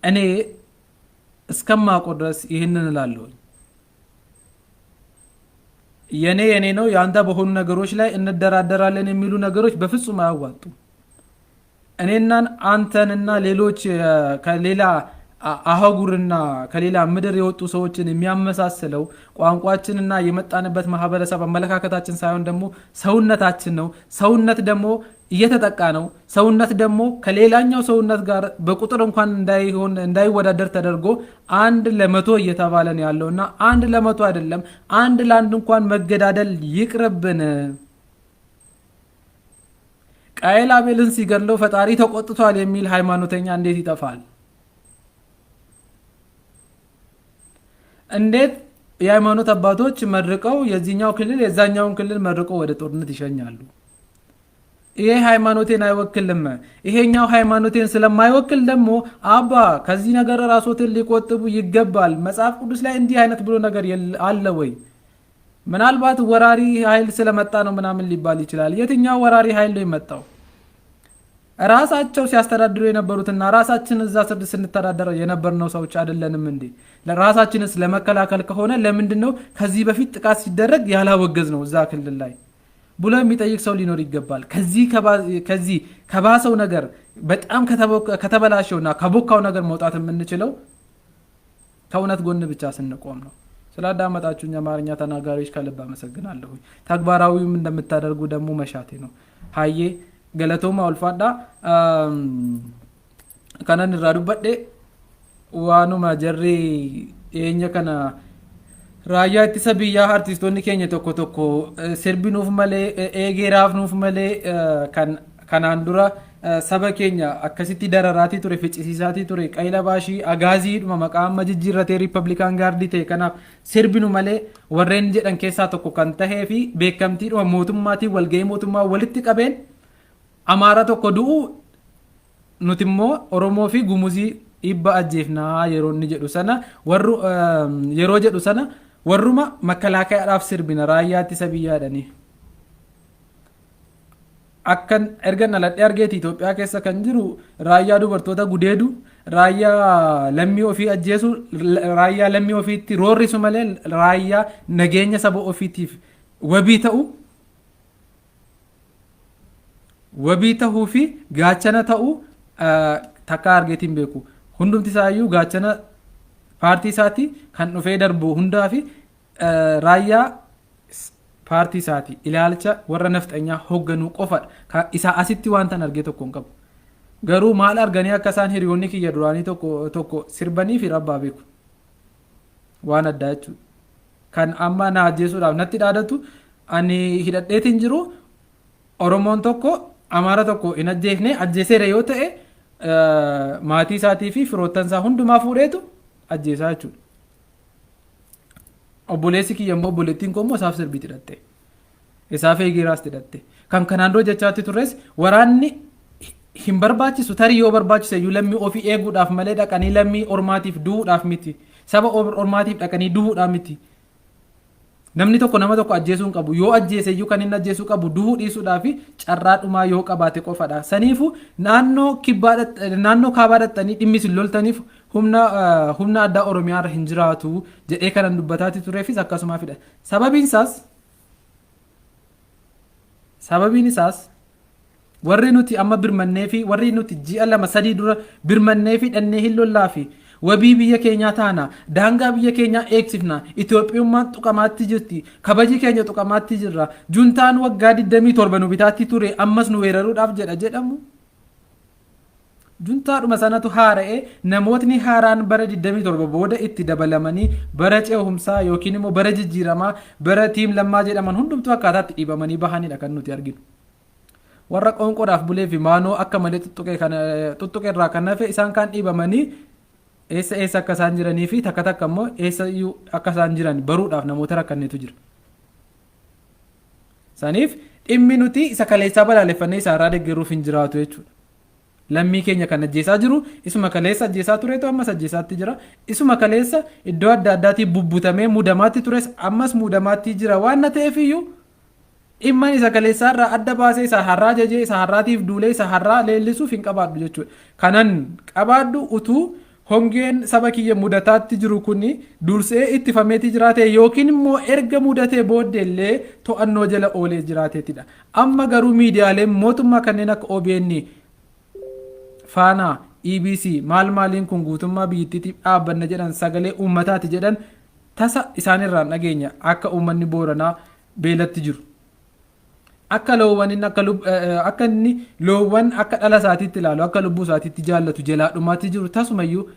እኔ እስከማውቀው ድረስ ይህንን እላለሁ። የኔ ነው ያንተ በሆኑ ነገሮች ላይ እንደራደራለን የሚሉ ነገሮች በፍጹም አያዋጡም። እኔናን አንተንና ሌሎች ከሌላ አህጉርና ከሌላ ምድር የወጡ ሰዎችን የሚያመሳስለው ቋንቋችንና የመጣንበት ማህበረሰብ አመለካከታችን ሳይሆን ደግሞ ሰውነታችን ነው። ሰውነት ደግሞ እየተጠቃ ነው። ሰውነት ደግሞ ከሌላኛው ሰውነት ጋር በቁጥር እንኳን እንዳይወዳደር ተደርጎ 1:100 እየተባለ ነው ያለውና 1:100 አይደለም 1:1 እንኳን መገዳደል ይቅርብን። ቃየል አቤልን ሲገድለው ፈጣሪ ተቆጥቷል የሚል ሃይማኖተኛ እንዴት ይጠፋል? እንዴት የሃይማኖት አባቶች መርቀው የዚህኛው ክልል የዛኛውን ክልል መርቀው ወደ ጦርነት ይሸኛሉ? ይሄ ሃይማኖቴን አይወክልም። ይሄኛው ሃይማኖቴን ስለማይወክል ደግሞ አባ ከዚህ ነገር ራስዎትን ሊቆጥቡ ይገባል። መጽሐፍ ቅዱስ ላይ እንዲህ አይነት ብሎ ነገር አለ ወይ? ምናልባት ወራሪ ኃይል ስለመጣ ነው ምናምን ሊባል ይችላል። የትኛው ወራሪ ኃይል ነው የመጣው? ራሳቸው ሲያስተዳድሩ የነበሩትና ራሳችን እዛ ስር ስንተዳደር የነበርነው ሰዎች አይደለንም እንዴ? ለራሳችንስ ለመከላከል ከሆነ ለምንድነው ከዚህ በፊት ጥቃት ሲደረግ ያላወገዝ ነው እዛ ክልል ላይ ብሎ የሚጠይቅ ሰው ሊኖር ይገባል። ከዚህ ከባሰው ነገር በጣም ከተበላሸውና ከቦካው ነገር መውጣት የምንችለው ከእውነት ጎን ብቻ ስንቆም ነው። ስላዳመጣችሁኝ አማርኛ ተናጋሪዎች ከልብ አመሰግናለሁ። ተግባራዊም እንደምታደርጉ ደግሞ መሻቴ ነው። ሀዬ ገለቶማ ኦልፋዳ ከነን ራዱበዴ ዋኑማ ጀሪ የኛ ከና raayyaa ittisa biyyaa artistoonni keenya tokko tokko sirbinuuf malee eegeraafnuuf malee kanaan dura saba keenya akkasitti dararaatii ture ficcisiisaatii ture qayla baashii agaaziidhuma maqaa amma jijjiirratee riippablikaan gaardii ta'e kanaaf sirbinu malee warreen jedhan keessaa tokko kan tahee fi beekamtiidhuma mootummaatiin walgahii mootummaa walitti qabeen amaara tokko du'u nuti immoo oromoo fi gumuzii dhibba ajjeefnaa yeroo inni jedhu sana warru yeroo jedhu sana warruma makkalaakaadhaaf sirbina raayyaa ittisa biyyaadhani akkan erga naladhee argeeti Itoophiyaa keessa kan jiru raayyaa dubartoota gudeedu raayyaa lammii ofii ajjeesu raayyaa lammii ofiitti roorrisu malee raayyaa nageenya saba ofiitiif wabii ta'uu fi gaachana ta'uu takka argeetiin beeku hundumti isaayyuu gaachana paartii isaati kan dhufee darbu hundaa fi raayyaa paartii isaati ilaalcha warra nafxanyaa hoogganuu qofadha isaa asitti wanta argee tokko hin qabu garuu maal arganii akka isaan hiriyoonni kiyya duraanii tokko sirbanii fi rabbaa beeku waan addaa jechuudha kan amma na ajjeesuudhaaf natti dhaadatu ani hidhadheetiin jiru oromoon tokko amaara tokko hin ajjeefne ajjeeseera yoo ta'e maatii isaatii fi firoottan isaa hundumaa fuudheetu ajjeesaa jechuudha. Obboleessi kiyya immoo obboleettiin koo immoo isaaf sirbiitti hidhatte. Isaaf eegeraas hidhatte. Kan kanaan dura jechaatti turres waraanni hin barbaachisu tarii yoo barbaachise iyyuu lammii ofii eeguudhaaf malee dhaqanii lammii ormaatiif du'uudhaaf miti. Saba ormaatiif dhaqanii du'uudhaaf miti. Namni tokko nama tokko ajjeesuu hin qabu. Yoo ajjeese iyyuu kan inni ajjeesuu qabu du'uu dhiisuudhaa fi carraa dhumaa yoo qabaate qofadha. Saniifuu naannoo kaabaa dhattanii dhimmi isin loltaniif humna addaa Oromiyaa irra hin jiraatu jedhee kanan dubbataati tureefis akkasumaafidha. Sababiin isaas warri nuti amma birmannee fi warri nuti ji'a 2-3 dura birmannee fi dhannee hin lollaa fi wabii biyya keenyaa taana daangaa biyya keenyaa eegsifna Itoophiyummaan tuqamaatti jirti kabaji keenya tuqamaatti jirra juntaan waggaa 27 nu bitaatti ture ammas nu weeraruudhaaf jedhamu juntaadhuma sanatu haara'ee namootni haaraan bara 27 booda itti dabalamanii bara ceehumsaa yookiin immoo bara jijjiiramaa bara tiim lammaa jedhaman hundumtuu akkaataatti dhiibamanii bahanidha kan nuti arginu. Warra qoonqoodhaaf bulee fi maanoo akka malee tuttuqe irraa kan hafe isaan kan dhiibamanii eessa akka isaan jiranii fi takka immoo eessa iyyuu akka isaan jiran baruudhaaf namoota rakkanneetu jira. Saniif dhimmi nuti isa kaleessaa balaaleffannee isaa irraa deeggaruuf hin jiraatu jechuudha. Lammii keenya kan ajjeesaa jiru isuma kaleessa ajjeesaa tureetu ammas ajjeesaatti jira. Isuma kaleessa iddoo adda addaatii bubbutamee muudamaatti tures ammas muudamaatti jira waan na ta'eef iyyuu dhimma isa kaleessaa irraa adda baasee isa har'aa jajee isa har'aatiif duulee isa har'aa leellisuuf hin qabaadhu jechuudha. Kanan qabaadhu utuu hongeen saba kiyya mudataatti jiru kuni dursee ittifameetii jiraate yookiin immoo erga mudatee booddeellee to'annoo jala oolee jiraateetidha. Amma garuu miidiyaaleen mootummaa kanneen akka OBN Faana EBC maaliin kun guutummaa biyyattiitiif dhaabbanna jedhan sagalee uummataati jedhan tasa isaanirraan dhageenya akka uummanni Booranaa beelatti jiru. Akka inni loowwan akka dhala isaatiitti ilaalu akka lubbuu isaatiitti jaallatu jalaadhumaatti jiru tasumayyuu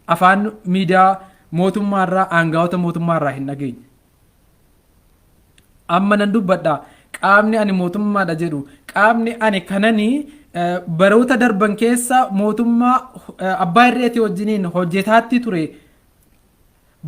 afaan miidiyaa mootummaarraa aangaa'ota mootummaarraa hin dhageenye. Amma nan dubbadha qaamni ani mootummaadha jedhu qaamni ani kananii baroota darban keessa mootummaa abbaa irreetii wajjiniin hojjetaatti ture.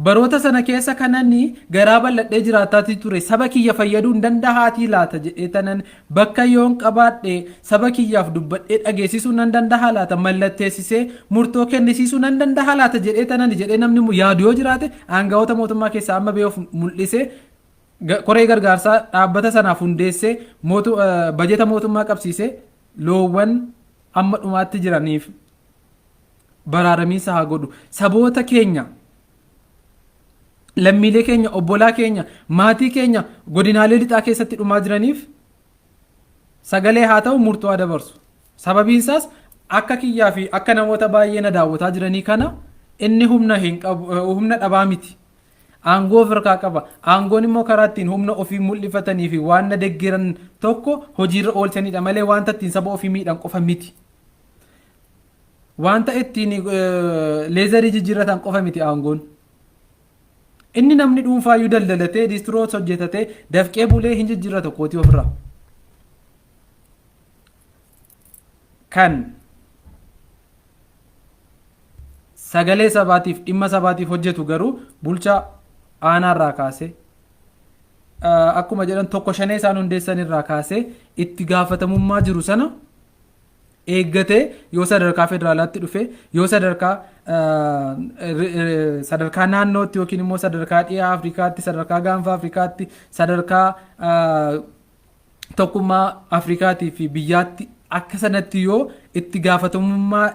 Baroota sana keessa kananii garaa bal'adhee jiraataatti ture saba kiyya fayyaduu hin dandahaatii laata jedhee tanan bakka yoon qabaadhe saba kiyyaaf dubbadhee dhageessisuu nan dandahaa laata mallatteessisee murtoo kennisiisuu nan dandahaa laata jedhee tanan jedhee namni yaadu yoo jiraate aangaa'ota mootummaa keessaa amma beekuuf mul'isee koree gargaarsaa dhaabbata sanaaf hundeessee bajeta mootummaa qabsiisee loowwan amma dhumaatti jiraniif baraaramiinsa haa godhu. Saboota keenya lammiilee keenya obbolaa keenya maatii keenya godinaalee lixaa keessatti dhumaa jiraniif sagalee haa ta'u murtoo haa dabarsu. Sababiin isaas akka kiyyaa fi akka namoota baay'ee na daawwataa jiranii kana inni humna dhabaa miti. aangoo of harkaa qaba. Aangoon immoo karaa ittiin humna ofii mul'ifatanii fi waan na deggeran tokko hojiirra oolchanidha malee wanta ittiin saba ofii miidhan qofa miti. Wanta ittiin leezarii jijjiirratan qofa miti aangoon. Inni namni dhuunfaayyuu daldalatee diistiroos hojjetatee dafqee bulee hin jijjiirratu kootii ofirraa. Kan sagalee sabaatiif dhimma sabaatiif hojjetu garuu bulchaa aanaarraa kaasee akkuma jedhan tokko shanee isaan hundeessan irraa kaasee itti gaafatamummaa jiru sana eeggatee yoo sadarkaa federaalaatti dhufe yoo sadarkaa naannootti yookiin immoo sadarkaa dhiyaa Afrikaatti sadarkaa gaanfa Afrikaatti sadarkaa tokkummaa Afrikaatii fi biyyaatti akka sanatti yoo itti gaafatamummaa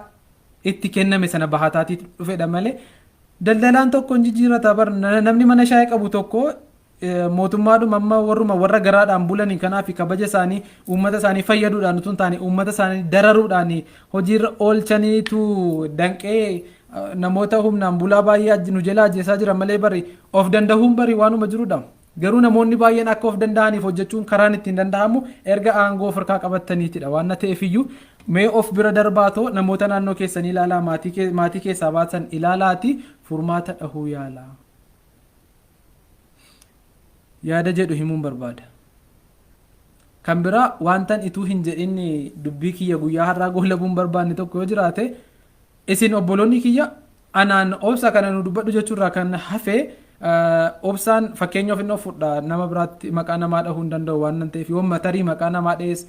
itti kenname sana bahataatii dhufedha malee daldalaan tokko hin jijjiirrata bar namni mana shaayii qabu tokko mootummaadhuma amma warra garaadhaan bulanii kanaaf kabaja isaanii uummata isaanii fayyaduudhaan utuu hin taane uummata isaanii dararuudhaan hojiirra oolchaniitu danqee namoota humnaan bulaa baay'ee nu jalaa ajjeesaa jira malee bari of danda'uun bari waanuma jirudha. Garuu namoonni baay'een akka of danda'aniif hojjechuun karaan ittiin danda'amu erga aangoo of harkaa qabataniitidha waan ta'eefiyyuu mee of bira darbaatoo namoota naannoo keessanii ilaalaa maatii keessaa baasan ilaalaati furmaata dhahuu yaalaa. Yaada jedhu himuun barbaada. Kan biraa wantan ituu hin jedhin dubbii kiyya guyyaa har'aa goolabuun barbaanne tokko yoo jiraate isin obboloonni kiyya anaan obsa kana nu dubbadhu jechuurraa kan hafe obsaan fakkeenya ofiin fudha nama biraatti maqaa namaa dhahuu hin danda'u waan ta'eef yoo matarii maqaa namaa dhees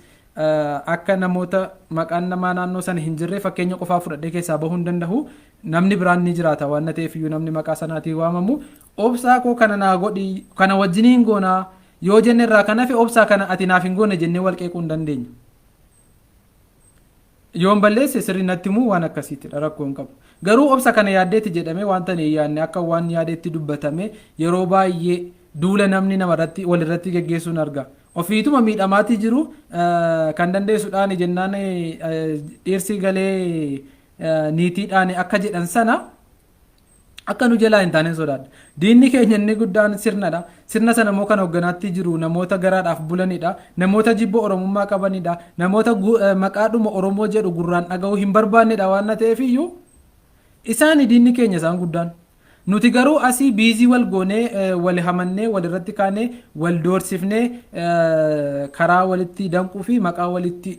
akka namoota maqaan namaa naannoo sana hin jirre fakkeenya qofaa fudhadhee keessaa bahuu hin danda'u namni biraan ni jiraata waan ta'eef iyyuu namni maqaa sanaatiin waamamu obsaa koo kana naa godhi kana wajjiniin goonaa yoo jenne irraa kan hafe obsaa kana ati naaf hin goone jennee wal qeequu hin dandeenyu. Yoon balleesse sirrii natti himuu waan akkasiitidha rakkoo hin qabu. Garuu obsa kana yaaddeetti jedhamee wanta hin yaadne akka waan yaadeetti dubbatame yeroo baay'ee duula namni namarratti walirratti geggeessuun arga. Ofiituma miidhamaatii jiru kan dandeessuudhaan jennaan dhirsi galee niitiidhaan akka jedhan sana akka nu jalaa hin taane sodaadha. Diinni keenya inni guddaan sirnadha. Sirna sana immoo kan hoogganaatti jiru namoota garaadhaaf bulanidha. Namoota jibba oromummaa qabanidha. Namoota maqaadhuma oromoo jedhu gurraan dhaga'uu hin barbaannedha waan ta'eefiyyuu isaani diinni keenya isaan guddaan. Nuti garuu asii biizii wal goonee wal hamannee walirratti kaanee wal doorsifnee karaa walitti danquu fi maqaa walitti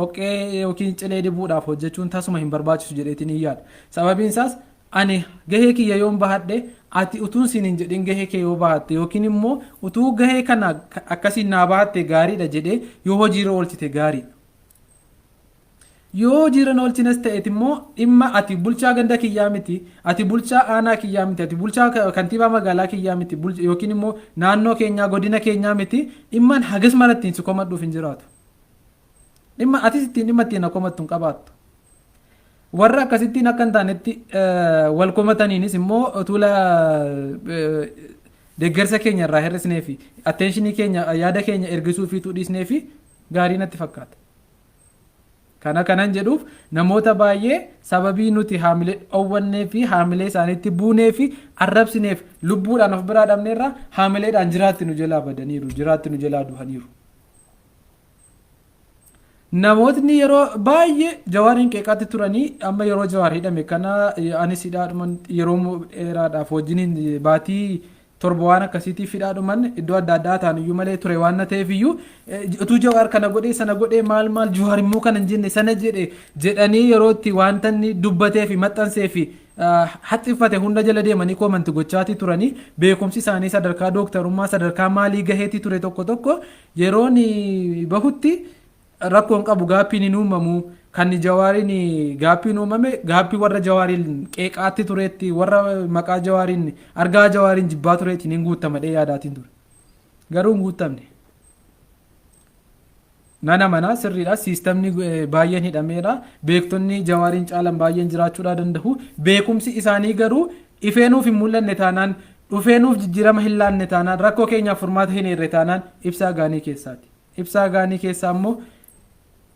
oqee yookiin cilee dibuudhaaf hojjechuun tasuma hin barbaachisu jedheetiin hin yaadu. Sababiin isaas ani gahee kiyya yoon bahadhe ati utuun siin hin jedhin gahee kee yoo bahatte yookiin immoo utuu gahee kana akkasiin naa bahatte gaariidha jedhee yoo hojiirra oolchite gaariidha. Yoo hojiirra oolchines ta'eet immoo dhimma ati bulchaa ganda kiyyaa miti ati bulchaa aanaa kiyyaa miti ati bulchaa kantiibaa magaalaa kiyyaa miti yookiin immoo naannoo keenyaa godina keenyaa miti dhimmaan hagas marattiin si komadhuuf hin jiraatu. Dhimma atis ittiin dhimma ittiin komattu hin qabaattu. Warra akkasittiin akka hin taanetti wal komataniinis immoo tuula deeggarsa keenya irraa hir'isnee fi atteenshinii keenya yaada keenya ergisuu fi tuudhisnee fi gaarii natti fakkaata. Kanan jedhuuf namoota baay'ee sababii nuti haamilee dhowwannee fi haamilee isaaniitti buunee fi arrabsineef lubbuudhaan of biraa dhabneerraa haamileedhaan jiraatti nu jalaa badaniiru jiraatti nu jalaa duhaniiru. Namootni yeroo baay'ee jawaariin qeeqaatti turanii amma yeroo jawaar hidhame kana anis hidhaadhuman yeroo dheeraadhaaf wajjiniin baatii torba waan akkasiitiif hidhaadhuman iddoo adda addaa ta'an iyyuu malee ture waan ta'eef iyyuu utuu jawaar kana godhee sana godhee maal jawaar immoo kana hin jenne sana jedhanii yeroo itti wanta inni dubbatee fi maxxansee fi haxxiffate hunda jala deemanii koomanti gochaatii turanii beekumsi isaanii sadarkaa dooktarummaa sadarkaa maalii gaheetii ture tokko yeroon bahutti rakkoon qabu gaappiin hin uumamu kan jawaariin gaappiin uumame gaappii warra jawaariin qeeqaatti tureetti warra maqaa jawaariin argaa jawaariin jibbaa tureetiin hin guutamadhee yaadaatiin ture garuu hin guutamne. Nana manaa sirriidha siistamni baay'een hidhameera beektonni jawaariin caalan baay'een jiraachuudhaa danda'u beekumsi isaanii garuu ifeenuuf hin mul'anne taanaan dhufeenuuf jijjiirama hin laanne taanaan rakkoo keenyaaf furmaata hin eerre taanaan ibsaa gaanii keessaati. Ibsaa gaanii keessaa immoo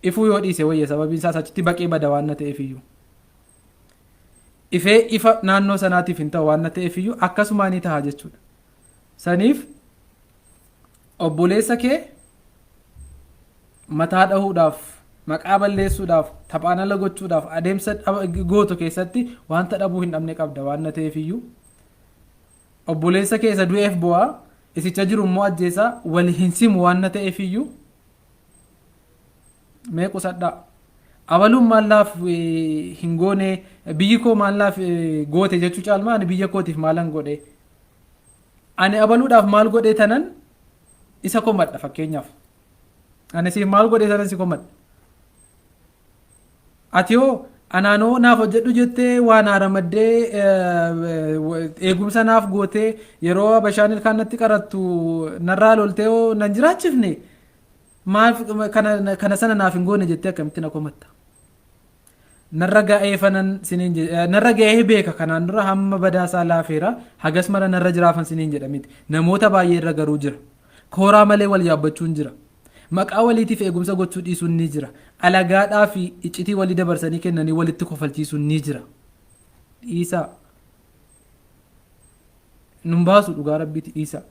ifuu yoo dhiise wayya sababiin isaas achitti baqee bada waan ta'eef iyyuu. ifee ifa naannoo sanaatiif hin ta'u waan ta'eef iyyuu akkasumaan ni ta'a jechuudha. Saniif obboleessa kee mataa dhahuudhaaf maqaa balleessuudhaaf taphaan ala gochuudhaaf adeemsa gootu keessatti wanta dhabuu hin dhabne qabda waan ta'eef iyyuu obboleessa kee isa du'eef bu'aa isicha jiru immoo ajjeesaa wal hin simu waan ta'eef iyyuu mee qusadhaa. Abaluun maallaaf hin goone biyyi koo maallaaf goote jechuu caalmaa ani biyya kootiif maalan godhe ani abaluudhaaf maal godhe tanan isa komadha fakkeenyaaf ani si maal godhe tanan si komadha ati yoo anaanoo naaf hojjedhu jettee waan haaramaddee eegumsa naaf gootee yeroo bashaan ilkaan natti qarattu narraa loltee yoo nan jiraachifne maal kana sana naaf hin goone jettee akkamitti na komatta. Narra ga'ee fanan siniin narra ga'ee beeka kanaan dura hamma badaasaa laafeera hagas mara narra jiraafan siniin jedhamiti namoota baay'ee irra garuu jira kooraa malee wal yaabbachuun jira maqaa waliitiif eegumsa gochuu dhiisuun ni jira alagaadhaa fi iccitii walii dabarsanii kennanii walitti kofalchiisuun ni jira dhiisaa nun baasu dhugaa rabbiiti dhiisaa.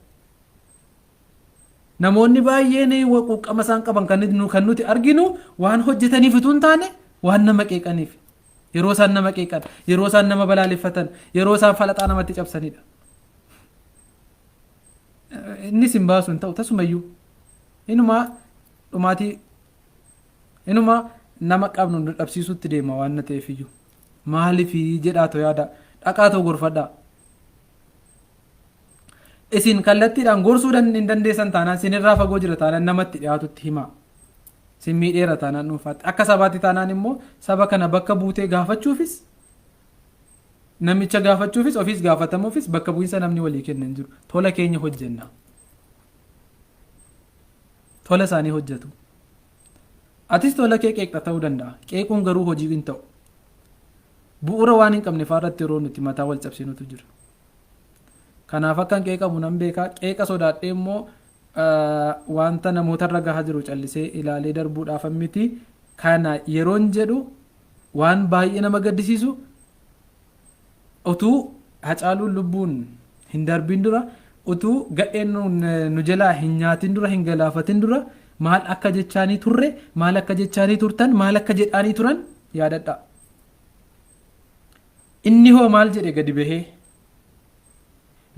Namoonni baay'een quuqqama isaan qaban kan nuti arginu waan hojjetaniif utuu hin taane waan nama qeeqaniif yeroo isaan nama qeeqan yeroo isaan nama balaaleffatan yeroo isaan falaxaa namatti cabsanidha. Innis hin baasu hin ta'u tasumayyuu inumaa dhumaatii inumaa nama qabnu nu dhabsiisutti deema waan ta'eef iyyuu maaliif jedhaatoo yaada dhaqaatoo gorfadhaa. Isin kallattiidhaan gorsuu hin dandeessan taanaan sinirraa fagoo jira taanaan namatti dhiyaatutti himaa. Sin miidheera taanaan dhuunfaatti akka sabaatti taanaan immoo saba kana bakka buutee gaafachuufis namicha gaafachuufis ofiis gaafatamuufis bakka bu'iinsa namni walii kennan jiru tola keenya hojjenna. Tola isaanii hojjetu. Atis tola kee qeeqxa ta'uu danda'a. Qeequun garuu hojii hin ta'u. Bu'uura waan hin qabne faarratti yeroo nuti mataa wal cabsinutu jira. Kanaaf akkan qeeqamu nan beekaa qeeqa sodaadhee immoo wanta namoota irra gahaa jiru callisee ilaalee darbuudhaaf miti kana yeroon jedhu waan baay'ee nama gaddisiisu utuu hacaaluun lubbuun hin darbin dura utuu gadheen nu jalaa hin nyaatin dura hin galaafatin dura maal akka jechaanii turre maal akka jechaanii turtan maal akka jedhaanii turan yaadadha. Inni hoo maal jedhe gadi bahee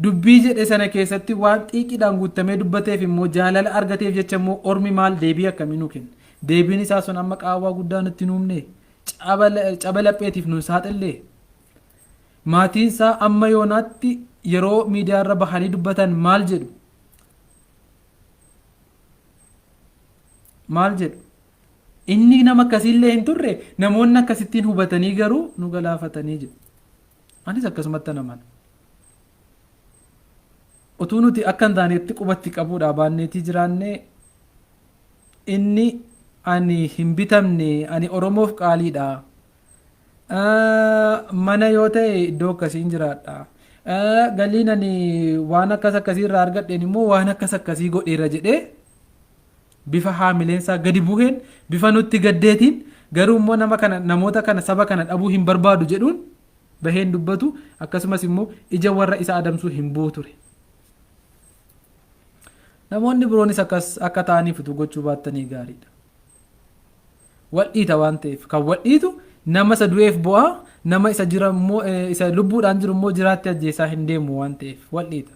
dubbii jedhe sana keessatti waan xiiqiidhaan guutamee dubbateef immoo jaalala argateef jecha immoo ormi maal deebii akkamii nuu kenna. Deebiin isaa sun amma qaawwaa guddaa nutti nuumne caba lapheetiif nu saaxillee maatiin isaa amma yoonaatti yeroo miidiyaarra bahanii dubbatan maal jedhu inni nama akkasiillee hin turre namoonni akkasittiin hubatanii garuu nu galaafatanii jedhu. Anis akkasumatti naman utuu nuti akka hin taanetti qubatti qabuudha baanneetii jiraanne inni ani hin bitamne ani oromoof qaaliidha mana yoo ta'e iddoo akkasiin jiraadha galiin ani waan akkas akkasii irraa argadheen immoo waan akkas akkasii godheera jedhee bifa haamileensaa gadi buheen bifa nutti gaddeetiin garuu immoo namoota kana saba kana dhabuu hin barbaadu jedhuun baheen dubbatu akkasumas immoo ija warra isa adamsuu hin bu'u ture. Namoonni biroonis akka ta'aniif utuu gochuu baattanii gaariidha. Wadhiita waan ta'eef kan wadhiitu nama isa du'eef bu'aa nama isa jira immoo isa lubbuudhaan jiru immoo jiraatti ajjeesaa hin deemu waan ta'eef wadhiita.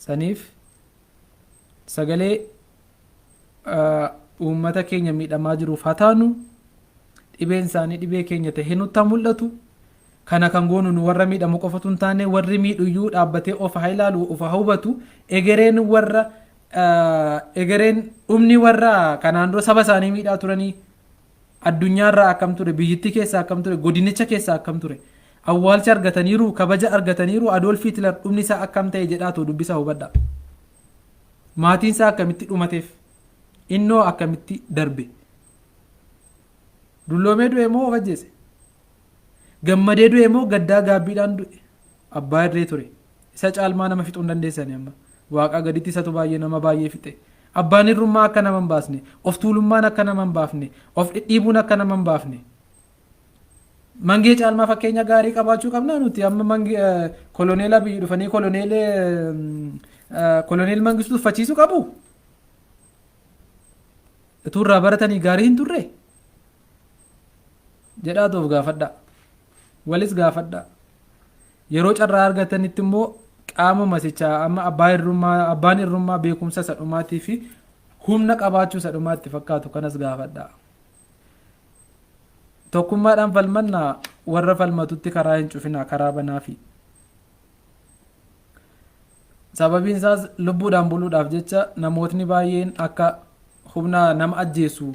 Saniif sagalee uummata keenya miidhamaa jiruuf haa taanu dhibeen isaanii dhibee keenya ta'e nutti mul'atu. Kana kan goonu nu warra miidhamu qofatu hin taane warri miidhuyyuu dhaabbatee of haa ilaalu of haa hubatu egereen dhumni warra kanaan dura saba isaanii miidhaa turanii addunyaarraa akkam ture biyyittii keessaa akkam ture godinicha keessaa akkam ture awwaalcha argataniiru kabaja argataniiru Adolf Hitler dhumni isaa akkam ta'e jedhaatu dubbisaa hubadha. Maatiin isaa akkamitti dhumateef innoo akkamitti darbe dulloomee du'e moo of ajjeese gammadee du'e moo gaddaa gaabbiidhaan du'e abbaa irree ture isa caalmaa nama fixuu hin dandeessani amma waaqa gaditti isatu baay'ee nama baay'ee fixe abbaan irrummaa akka nama hin baasne of tuulummaan akka nama hin baafne of dhidhiibuun akka nama hin baafne mangee caalmaa fakkeenya gaarii qabaachuu qabna nuti amma mangee koloneela biyyi dhufanii koloneel mangistuu uffachiisuu qabu turraa baratanii gaarii hin turre jedhaa toof gaafadha walis gaafadha yeroo carraa argatanitti immoo qaama masichaa amma abbaan irrummaa beekumsa sadhumaatii fi humna qabaachuu sadhumaatti fakkaatu kanas gaafadha. Tokkummaadhaan falmannaa warra falmatutti karaa hin cufinaa karaa banaafi. Sababiin isaas lubbuudhaan buluudhaaf jecha namootni baay'een akka humna nama ajjeesu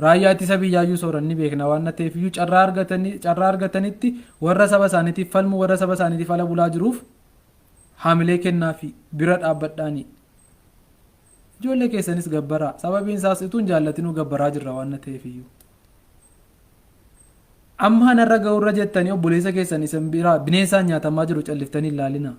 raayyaa ittisa biyyaayyuu sooranni beekna waan ta'eef iyyuu carraa argatanitti warra saba isaaniitiif falmu warra saba isaaniitiif ala bulaa jiruuf haamilee kennaa fi bira dhaabbadhaani. Ijoollee keessanis gabbaraa sababiin isaas ituun jaallatinuu gabbaraa jirra waan ta'eef iyyuu. Amma hanarra ga'urra jettanii obboleessa keessan isin biraa bineensaan nyaatamaa jiru calliftanii ilaalina.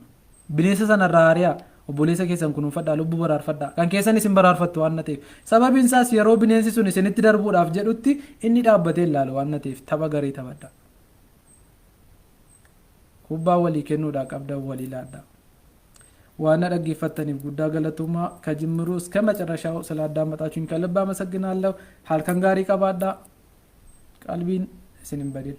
Bineensa sanarraa hariyaa obboleessa keessan kunuunfadhaa lubbuu baraarfadhaa kan keessan isin baraarfattu waan ta'eef sababiin isaas yeroo bineensi sun isinitti darbuudhaaf jedhutti inni dhaabbatee ilaalu waan ta'eef tapha garii taphadha. Kubbaa walii kennuudhaa qabda walii laadhaa. ዋና dhaggeeffataniif guddaa galatoomaa ከጅምሩ እስከ መጨረሻው ስላዳመጣችሁኝ ከልብ አመሰግናለሁ። ሀልከን ጋሪ ቀባዳ ቀልቢን ስንም በደል